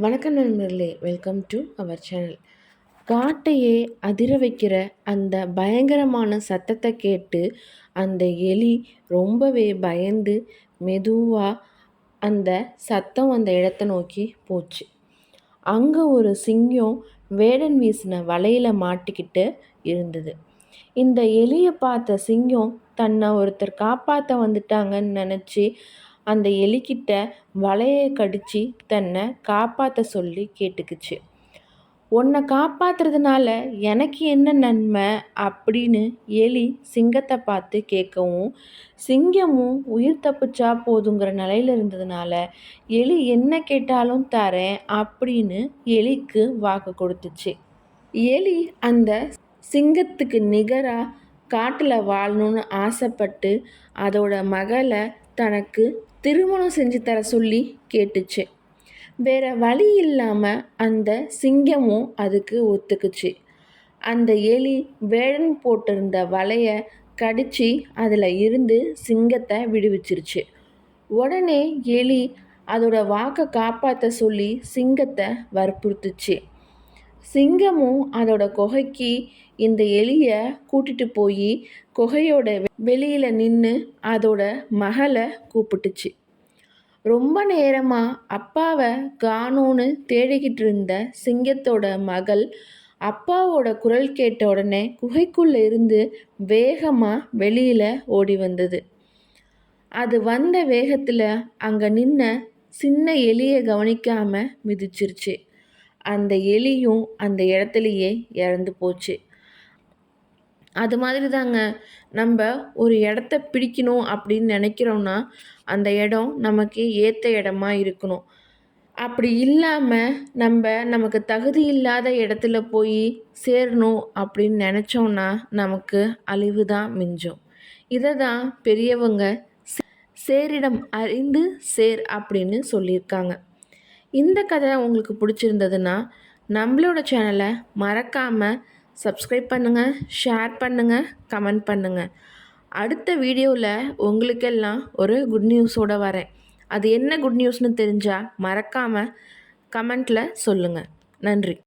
வணக்கம் நண்பர்களே, welcome to our channel. காட்டையே அதிர வைக்கிற அந்த பயங்கரமான சத்தத்தை கேட்டு அந்த எலி ரொம்பவே பயந்து மெதுவாக அந்த சத்தம் அந்த இடத்த நோக்கி போச்சு. அங்கே ஒரு சிங்கம் வேடன் வீசின வலையில் மாட்டிக்கிட்டு இருந்தது. இந்த எலியை பார்த்த சிங்கம் தன்னை ஒருத்தர் காப்பாற்ற வந்துட்டாங்கன்னு நினச்சி அந்த எலிக்கிட்ட வலையை கடித்து தன்னை காப்பாற்ற சொல்லி கேட்டுக்குச்சு. உன்னை காப்பாற்றுறதுனால எனக்கு என்ன நன்மை அப்படின்னு எலி சிங்கத்தை பார்த்து கேட்கவும், சிங்கமும் உயிர் தப்பிச்சா போதுங்கிற நிலையில் இருந்ததுனால எலி என்ன கேட்டாலும் தரேன் அப்படின்னு எலிக்கு வாக்கு கொடுத்துச்சு. எலி அந்த சிங்கத்துக்கு நிகராக காட்டில் வாழணும்னு ஆசைப்பட்டு அதோட மகளை தனக்கு திருமணம் செஞ்சு தர சொல்லி கேட்டுச்சு. வேற வழி இல்லாமல் அந்த சிங்கமும் அதுக்கு ஒத்துக்குச்சு. அந்த எலி வேடன் போட்டிருந்த வலையை கடிச்சு அதில் இருந்து சிங்கத்தை விடுவிச்சிருச்சு. உடனே எலி அதோட வாக்கை காப்பாற்ற சொல்லி சிங்கத்தை வற்புறுத்துச்சு. சிங்கமும் அதோட குகைக்கு இந்த எலியை கூட்டிட்டு போய் குகையோட வெளியில் நின்று அதோட மகளை கூப்பிட்டுச்சு. ரொம்ப நேரமாக அப்பாவை காணோன்னு தேடிக்கிட்டு இருந்த சிங்கத்தோட மகள் அப்பாவோட குரல் கேட்ட உடனே குகைக்குள்ளே இருந்து வேகமாக வெளியில் ஓடி வந்தது. அது வந்த வேகத்தில் அங்கே நின்ன சின்ன எலியை கவனிக்காமல் மிதிச்சிருச்சு. அந்த எலியும் அந்த இடத்துலையே இறந்து போச்சு. அது மாதிரி தாங்க, நம்ம ஒரு இடத்த பிடிக்கணும் அப்படின்னு நினைக்கிறோன்னா அந்த இடம் நமக்கு ஏற்ற இடமா இருக்கணும். அப்படி இல்லாமல் நமக்கு தகுதி இல்லாத இடத்துல போய் சேரணும் அப்படின்னு நினச்சோன்னா நமக்கு அழிவு தான் மிஞ்சும். இதை தான் பெரியவங்க சேரிடம் அறிந்து சேர் அப்படின்னு சொல்லியிருக்காங்க. இந்த கதை உங்களுக்கு பிடிச்சிருந்ததுன்னா நம்மளோட சேனலை மறக்காமல் சப்ஸ்கிரைப் பண்ணுங்கள், ஷேர் பண்ணுங்கள், கமெண்ட் பண்ணுங்கள். அடுத்த வீடியோவில் உங்களுக்கெல்லாம் ஒரு குட் நியூஸோடு வரேன். அது என்ன குட் நியூஸ்னு தெரிஞ்சால் மறக்காமல் கமெண்ட்டில் சொல்லுங்கள். நன்றி.